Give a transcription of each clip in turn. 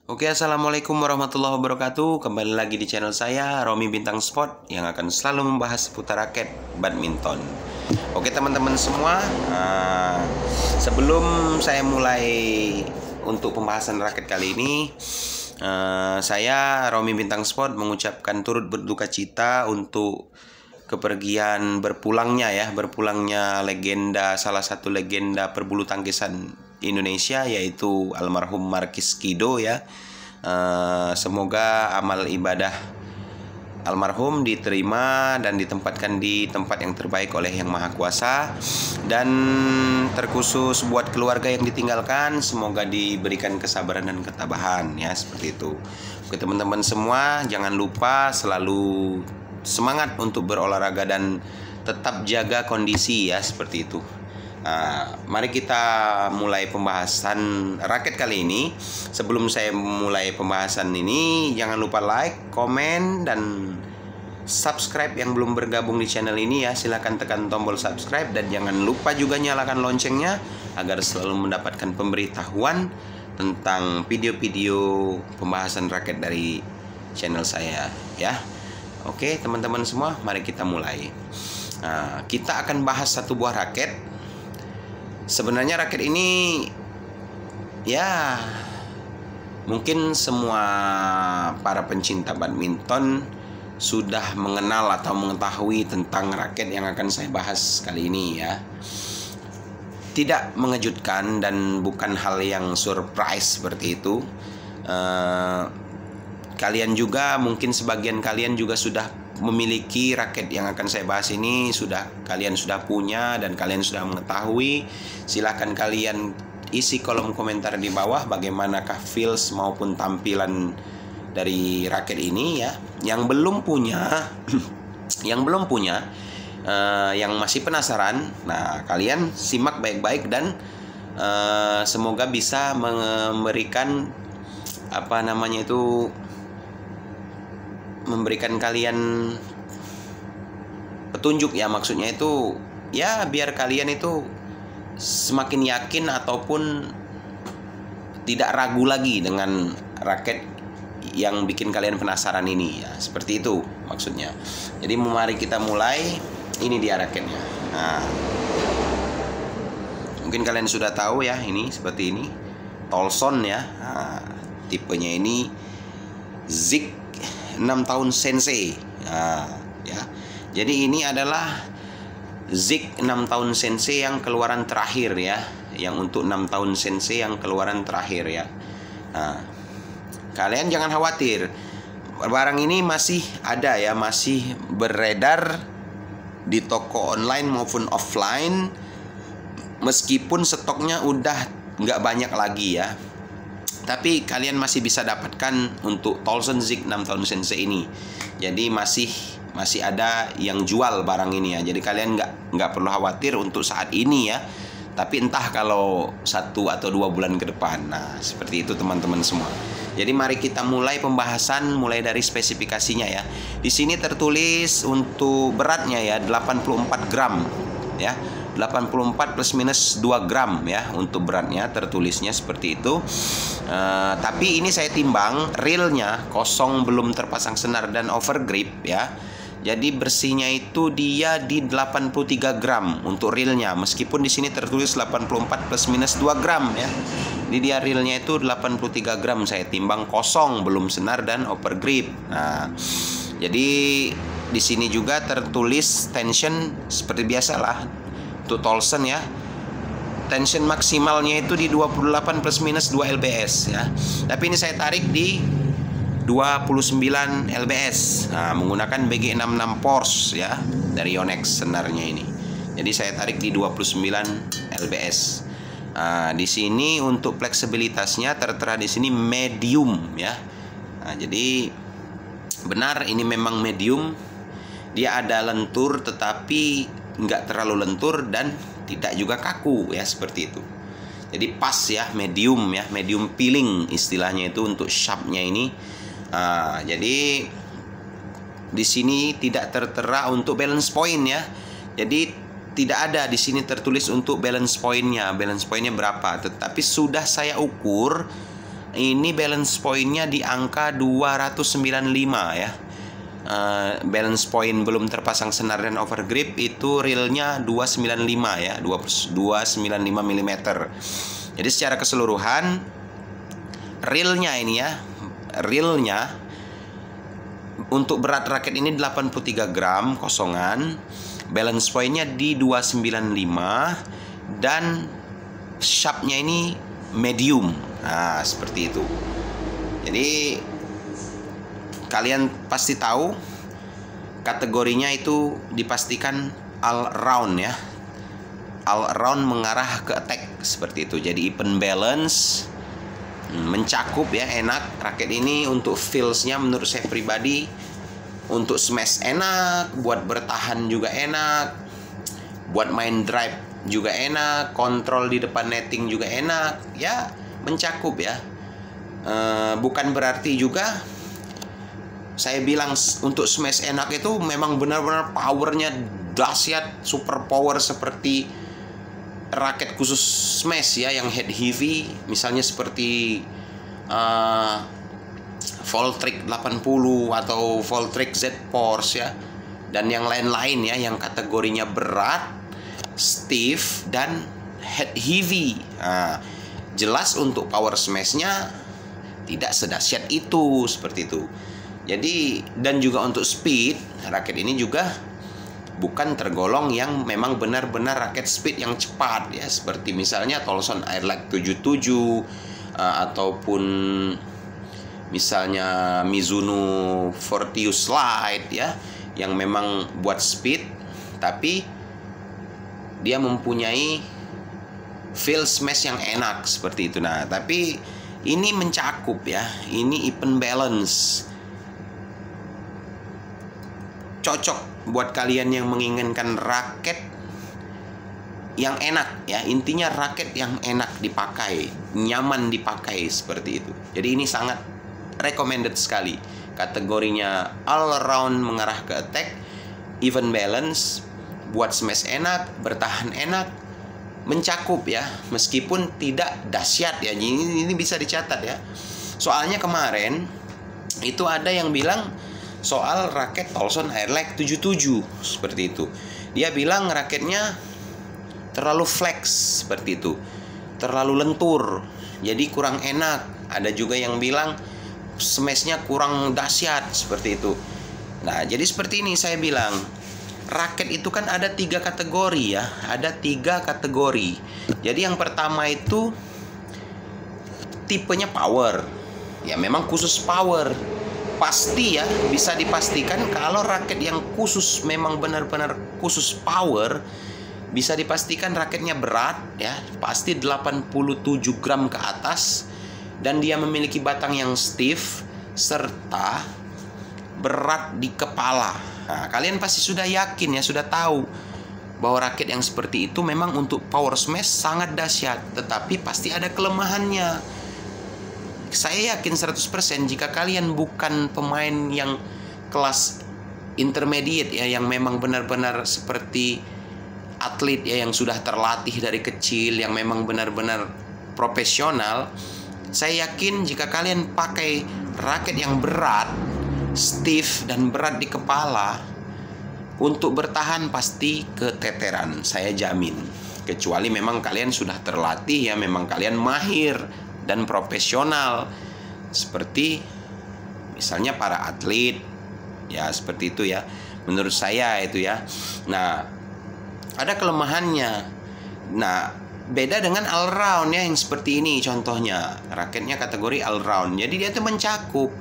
Oke, assalamualaikum warahmatullahi wabarakatuh. Kembali lagi di channel saya, Romi Bintang Sport, yang akan selalu membahas seputar raket badminton. Oke teman-teman semua, sebelum saya mulai untuk pembahasan raket kali ini, saya Romi Bintang Sport mengucapkan turut berduka cita untuk kepergian berpulangnya legenda, salah satu legenda perbulu tangkisan Indonesia, yaitu almarhum Markis Kido ya. Semoga amal ibadah almarhum diterima dan ditempatkan di tempat yang terbaik oleh Yang Maha Kuasa, dan terkhusus buat keluarga yang ditinggalkan, semoga diberikan kesabaran dan ketabahan ya, seperti itu. Oke teman-teman semua, jangan lupa selalu semangat untuk berolahraga dan tetap jaga kondisi ya, seperti itu. Mari kita mulai pembahasan raket kali ini. Sebelum saya mulai pembahasan ini, jangan lupa like, komen, dan subscribe yang belum bergabung di channel ini ya. Silahkan tekan tombol subscribe dan jangan lupa juga nyalakan loncengnya agar selalu mendapatkan pemberitahuan tentang video-video pembahasan raket dari channel saya ya. Oke teman-teman semua, mari kita mulai. Kita akan bahas satu buah raket. Sebenarnya raket ini ya mungkin semua para pencinta badminton sudah mengenal atau mengetahui tentang raket yang akan saya bahas kali ini ya. Tidak mengejutkan dan bukan hal yang surprise seperti itu. Kalian juga, mungkin sebagian kalian juga sudah memiliki raket yang akan saya bahas ini, kalian sudah punya dan kalian sudah mengetahui. Silahkan kalian isi kolom komentar di bawah bagaimanakah feels maupun tampilan dari raket ini ya. Yang belum punya yang masih penasaran, nah kalian simak baik-baik dan semoga bisa memberikan memberikan kalian petunjuk ya, maksudnya itu ya biar kalian itu semakin yakin ataupun tidak ragu lagi dengan raket yang bikin kalian penasaran ini ya, seperti itu maksudnya. Jadi mari kita mulai. Ini dia raketnya. Mungkin kalian sudah tahu ya, ini seperti ini, Tolson ya. Tipenya ini Zik 6 tahun Sensei ya. Jadi ini adalah Zik 6 tahun Sensei yang keluaran terakhir ya, yang untuk 6 tahun Sensei yang keluaran terakhir ya. Kalian jangan khawatir, barang ini masih ada ya, masih beredar di toko online maupun offline, meskipun stoknya udah nggak banyak lagi ya. Tapi kalian masih bisa dapatkan untuk Tolson Zik 6 tahun Sensei ini. Jadi masih ada yang jual barang ini ya. Jadi kalian nggak perlu khawatir untuk saat ini ya. Tapi entah kalau 1 atau 2 bulan ke depan. Nah seperti itu teman-teman semua. Jadi mari kita mulai pembahasan mulai dari spesifikasinya ya. Di sini tertulis untuk beratnya ya 84 gram ya. 84 plus minus 2 gram ya untuk beratnya, tertulisnya seperti itu. Tapi ini saya timbang realnya kosong, belum terpasang senar dan overgrip ya. Jadi bersihnya itu dia di 83 gram untuk realnya, meskipun di sini tertulis 84 plus minus 2 gram ya. Jadi dia realnya itu 83 gram saya timbang, kosong, belum senar dan overgrip. Nah, jadi di sini juga tertulis tension seperti biasalah untuk Tolson ya. Tension maksimalnya itu di 28 plus minus 2 lbs ya. Tapi ini saya tarik di 29 lbs. Nah, menggunakan BG66 Force ya dari Yonex senarnya ini. Jadi saya tarik di 29 lbs. Nah, di sini untuk fleksibilitasnya tertera di sini medium ya. Nah, jadi benar ini memang medium. Dia ada lentur tetapi nggak terlalu lentur dan tidak juga kaku ya, seperti itu. Jadi pas ya, medium peeling istilahnya itu untuk sharpnya ini. Jadi di sini tidak tertera untuk balance point ya. Jadi tidak ada di sini tertulis untuk balance pointnya berapa. Tetapi sudah saya ukur ini balance pointnya di angka 295 ya. Balance point belum terpasang senar dan overgrip itu realnya 295 ya, 295 mm. Jadi secara keseluruhan realnya ini ya, realnya untuk berat raket ini 83 gram kosongan, balance pointnya di 295, dan shaftnya ini medium. Nah, seperti itu. Jadi kalian pasti tahu kategorinya itu dipastikan all round ya. All round mengarah ke attack seperti itu. Jadi even balance, mencakup ya, enak. Raket ini untuk feels-nya menurut saya pribadi, untuk smash enak, buat bertahan juga enak, buat main drive juga enak, kontrol di depan netting juga enak. Ya, mencakup ya. Bukan berarti juga saya bilang untuk smash enak itu memang benar-benar powernya dahsyat, super power seperti raket khusus smash ya, yang head heavy, misalnya seperti Voltric 80 atau Voltric Z Force ya, dan yang lain-lain ya, yang kategorinya berat, stiff, dan head heavy. Nah, jelas untuk power smashnya tidak sedahsyat itu, seperti itu. Jadi, dan juga untuk speed, raket ini juga bukan tergolong yang memang benar-benar raket speed yang cepat ya, seperti misalnya Tolson Airlight 77 ataupun misalnya Mizuno Fortius Light ya, yang memang buat speed tapi dia mempunyai feel smash yang enak seperti itu. Nah, tapi ini mencakup ya, ini even balance. Cocok buat kalian yang menginginkan raket yang enak ya, intinya raket yang enak dipakai, nyaman dipakai seperti itu. Jadi ini sangat recommended sekali. Kategorinya all around mengarah ke attack, even balance, buat smash enak, bertahan enak, mencakup ya, meskipun tidak dahsyat ya. Ini bisa dicatat ya. Soalnya kemarin itu ada yang bilang soal raket Tolson Airlight 77 seperti itu. Dia bilang raketnya terlalu flex seperti itu, terlalu lentur, jadi kurang enak. Ada juga yang bilang smashnya kurang dahsyat seperti itu. Nah, jadi seperti ini saya bilang, raket itu kan ada 3 kategori ya, ada 3 kategori. Jadi yang pertama itu tipenya power, ya memang khusus power. Pasti ya, bisa dipastikan kalau raket yang khusus, memang benar-benar khusus power, bisa dipastikan raketnya berat ya, pasti 87 gram ke atas, dan dia memiliki batang yang stiff serta berat di kepala. Nah, kalian pasti sudah yakin ya, sudah tahu bahwa raket yang seperti itu memang untuk power smash sangat dahsyat, tetapi pasti ada kelemahannya. Saya yakin 100% jika kalian bukan pemain yang kelas intermediate ya, yang memang benar-benar seperti atlet ya, yang sudah terlatih dari kecil, yang memang benar-benar profesional, saya yakin jika kalian pakai raket yang berat, stiff, dan berat di kepala, untuk bertahan pasti keteteran, saya jamin. Kecuali memang kalian sudah terlatih ya, memang kalian mahir dan profesional, seperti misalnya para atlet ya, seperti itu ya, menurut saya itu ya. Nah, ada kelemahannya. Nah, beda dengan all round ya, yang seperti ini contohnya, raketnya kategori all round. Jadi dia tuh mencakup,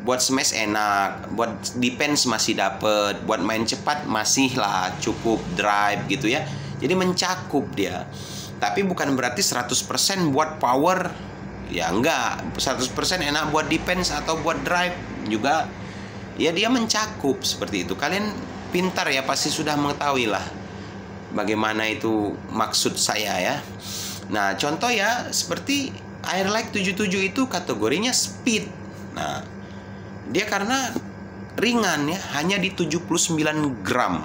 buat smash enak, buat defense masih dapet, buat main cepat masih lah cukup drive gitu ya. Jadi mencakup dia. Tapi bukan berarti 100% buat power. Ya enggak, 100% enak buat defense atau buat drive juga. Ya dia mencakup seperti itu. Kalian pintar ya, pasti sudah mengetahui lah bagaimana itu maksud saya ya. Nah, contoh ya seperti Airlight 77 itu kategorinya speed. Nah, dia karena ringan ya, hanya di 79 gram.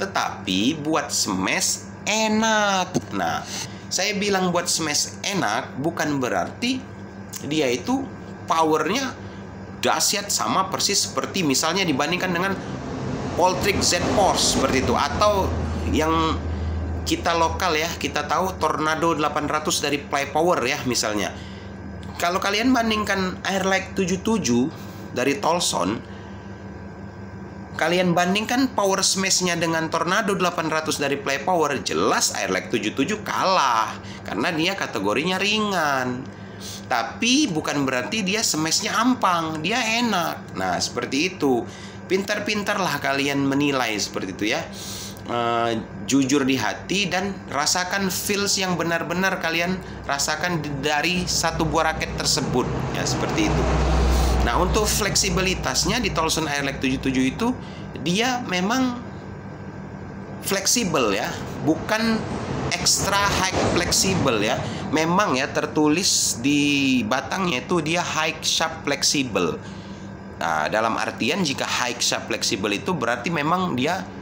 Tetapi buat smash enak. Nah, saya bilang buat smash enak bukan berarti dia itu powernya dahsyat, sama persis seperti misalnya dibandingkan dengan Voltrek Z Force seperti itu, atau yang kita lokal ya, kita tahu Tornado 800 dari Playpower ya misalnya. Kalau kalian bandingkan Airlight 77 dari Tolson, kalian bandingkan power smash-nya dengan Tornado 800 dari Playpower, jelas Airlight 77 kalah karena dia kategorinya ringan. Tapi bukan berarti dia smash-nya ampang, dia enak. Nah, seperti itu. Pintar-pintarlah kalian menilai seperti itu ya. Jujur di hati dan rasakan feels yang benar-benar kalian rasakan dari satu buah raket tersebut ya, seperti itu. Nah, untuk fleksibilitasnya di Tolson Airlight 77 itu dia memang fleksibel ya, bukan extra high fleksibel ya. Memang ya tertulis di batangnya itu dia high sharp flexible. Nah, dalam artian jika high sharp flexible itu berarti memang dia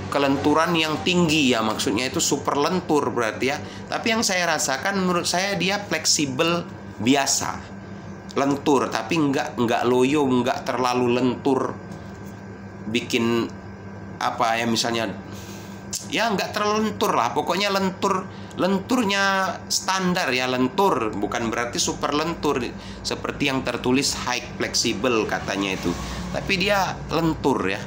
kelenturan yang tinggi ya, maksudnya itu super lentur berarti ya. Tapi yang saya rasakan menurut saya dia fleksibel biasa, lentur tapi nggak loyo, nggak terlalu lentur bikin apa ya, misalnya ya nggak terlalu lentur lah, pokoknya lenturnya standar ya, lentur bukan berarti super lentur seperti yang tertulis high flexible katanya itu, tapi dia lentur ya.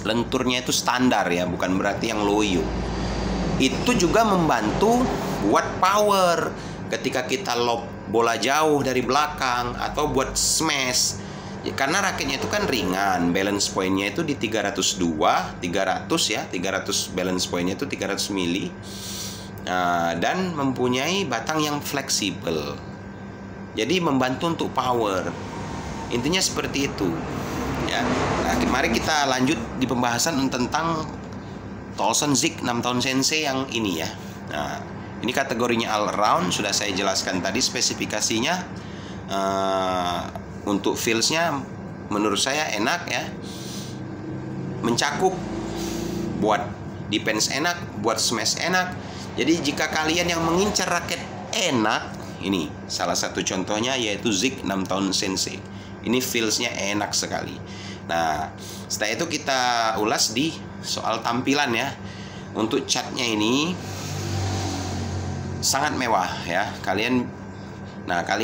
Lenturnya itu standar ya, bukan berarti yang loyo. Itu juga membantu buat power ketika kita lob bola jauh dari belakang atau buat smash ya, karena raketnya itu kan ringan, balance pointnya itu di 302, 300 ya, 300 balance pointnya itu 300 mili, dan mempunyai batang yang fleksibel, jadi membantu untuk power. Intinya seperti itu ya. Nah, mari kita lanjut di pembahasan tentang Tolson Zig 6 tahun sensei yang ini ya. Nah, ini kategorinya all around, sudah saya jelaskan tadi spesifikasinya. Untuk feelsnya menurut saya enak ya, mencakup, buat defense enak, buat smash enak. Jadi jika kalian yang mengincar raket enak, ini salah satu contohnya yaitu Zig 6 tahun sensei. Ini feelsnya enak sekali. Nah, setelah itu kita ulas di soal tampilan ya. Untuk catnya ini sangat mewah ya. Kalian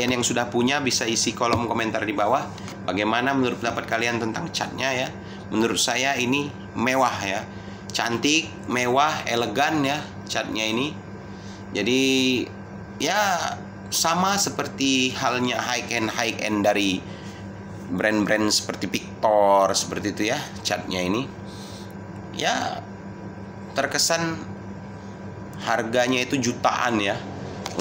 yang sudah punya bisa isi kolom komentar di bawah. Bagaimana menurut pendapat kalian tentang catnya ya? Menurut saya ini mewah ya. Cantik, mewah, elegan ya catnya ini. Jadi ya sama seperti halnya high end dari brand-brand seperti Victor seperti itu ya. Catnya ini ya terkesan harganya itu jutaan ya,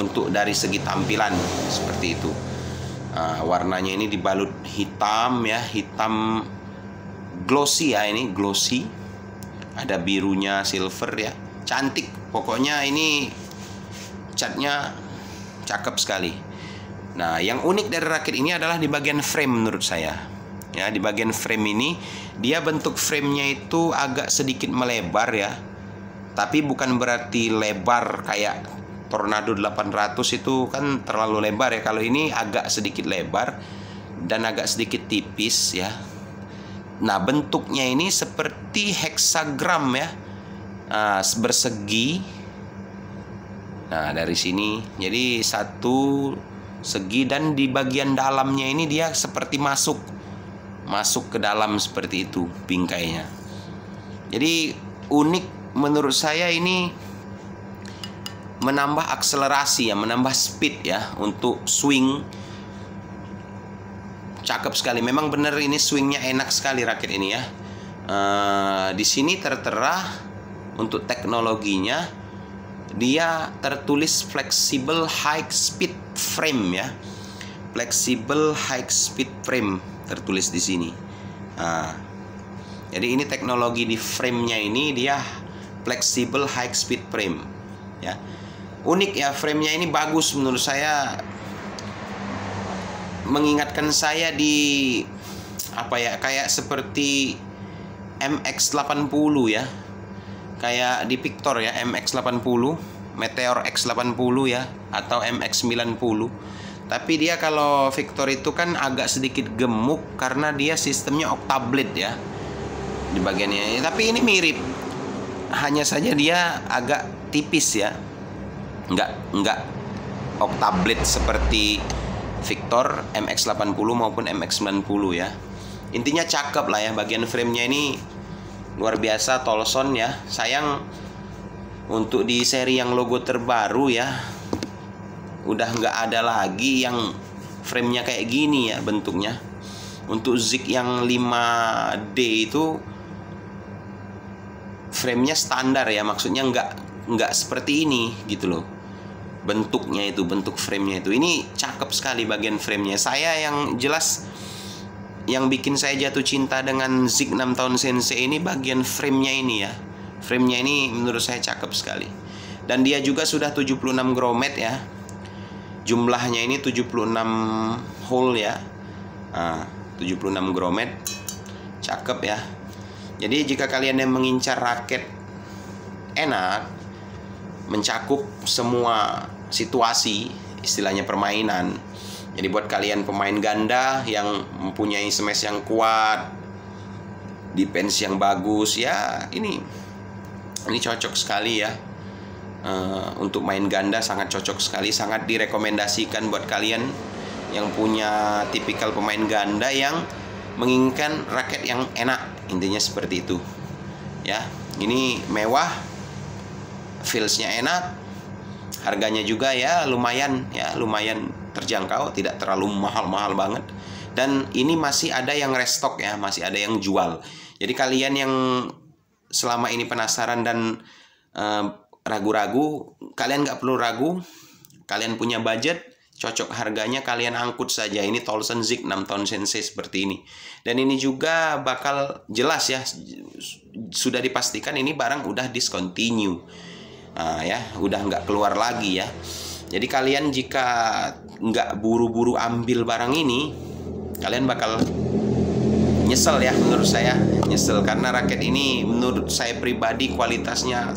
untuk dari segi tampilan seperti itu. Warnanya ini dibalut hitam ya, hitam glossy ya, ini glossy, ada birunya, silver ya, cantik pokoknya. Ini catnya cakep sekali. Nah, yang unik dari rakit ini adalah di bagian frame menurut saya. Ya, di bagian frame ini dia bentuk framenya itu agak sedikit melebar ya. Tapi bukan berarti lebar kayak Tornado 800 itu kan terlalu lebar ya. Kalau ini agak sedikit lebar dan agak sedikit tipis ya. Nah, bentuknya ini seperti heksagram ya. Bersegi. Nah, dari sini jadi satu segi, dan di bagian dalamnya ini dia seperti masuk ke dalam seperti itu bingkainya. Jadi unik menurut saya, ini menambah akselerasi ya, menambah speed ya untuk swing. Cakep sekali, memang bener ini swingnya enak sekali rakit ini ya. Di sini tertera untuk teknologinya, dia tertulis flexible high speed frame ya, flexible high speed frame tertulis di sini. Jadi ini teknologi di framenya ini dia flexible high speed frame ya. Unik ya, framenya ini bagus menurut saya, mengingatkan saya di apa ya, kayak seperti MX80 ya, kayak di Victor ya, MX80 Meteor X80 ya, atau MX90. Tapi dia kalau Victor itu kan agak sedikit gemuk karena dia sistemnya octablade ya di bagiannya. Tapi ini mirip, hanya saja dia agak tipis ya, nggak octablade seperti Victor MX80 maupun MX90 ya. Intinya cakep lah ya, bagian framenya ini luar biasa Tolson ya. Sayang untuk di seri yang logo terbaru ya, udah nggak ada lagi yang framenya kayak gini ya bentuknya. Untuk Zik yang 5D itu framenya standar ya, maksudnya nggak seperti ini gitu loh. Bentuknya itu, bentuk framenya itu. Ini cakep sekali bagian framenya. Saya yang jelas, yang bikin saya jatuh cinta dengan Zik 6 tahun Sensei ini bagian framenya ini ya. Framenya ini menurut saya cakep sekali. Dan dia juga sudah 76 grommet ya. Jumlahnya ini 76 hole ya. 76 grommet. Cakep ya. Jadi jika kalian yang mengincar raket enak, mencakup semua situasi, istilahnya permainan. Jadi buat kalian pemain ganda yang mempunyai smash yang kuat, defense yang bagus ya, ini cocok sekali ya. Untuk main ganda sangat cocok sekali, sangat direkomendasikan buat kalian yang punya tipikal pemain ganda yang menginginkan raket yang enak, intinya seperti itu ya. Ini mewah, feelsnya enak, harganya juga ya lumayan terjangkau, tidak terlalu mahal-mahal banget. Dan ini masih ada yang restock ya, masih ada yang jual. Jadi kalian yang selama ini penasaran dan ragu-ragu, kalian nggak perlu ragu. Kalian punya budget, cocok harganya, kalian angkut saja. Ini Tolson Zik 6 tahun Sensei seperti ini. Dan ini juga bakal jelas ya, sudah dipastikan ini barang udah discontinue. Ya, udah nggak keluar lagi ya. Jadi kalian jika nggak buru-buru ambil barang ini, kalian bakal nyesel ya, menurut saya nyesel, karena raket ini menurut saya pribadi kualitasnya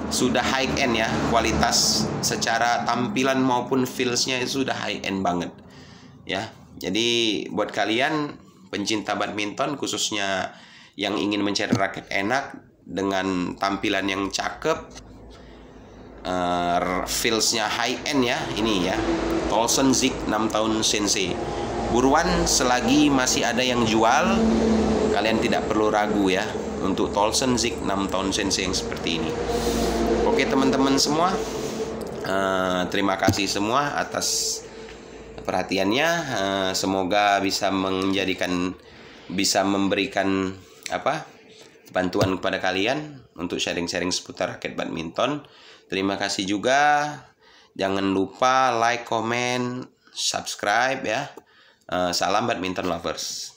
sudah high end ya. Kualitas secara tampilan maupun feelsnya itu sudah high end banget ya. Jadi buat kalian pencinta badminton, khususnya yang ingin mencari raket enak dengan tampilan yang cakep, feelsnya high end ya, ini ya Tolson Zik 6 tahun Sensei. Buruan selagi masih ada yang jual, kalian tidak perlu ragu ya untuk Tolson Zik 6 tahun Sensei yang seperti ini. Oke teman-teman semua, terima kasih semua atas perhatiannya. Semoga bisa memberikan bantuan kepada kalian untuk sharing-sharing seputar raket badminton. Terima kasih juga. Jangan lupa like, comment, subscribe ya. Salam badminton lovers.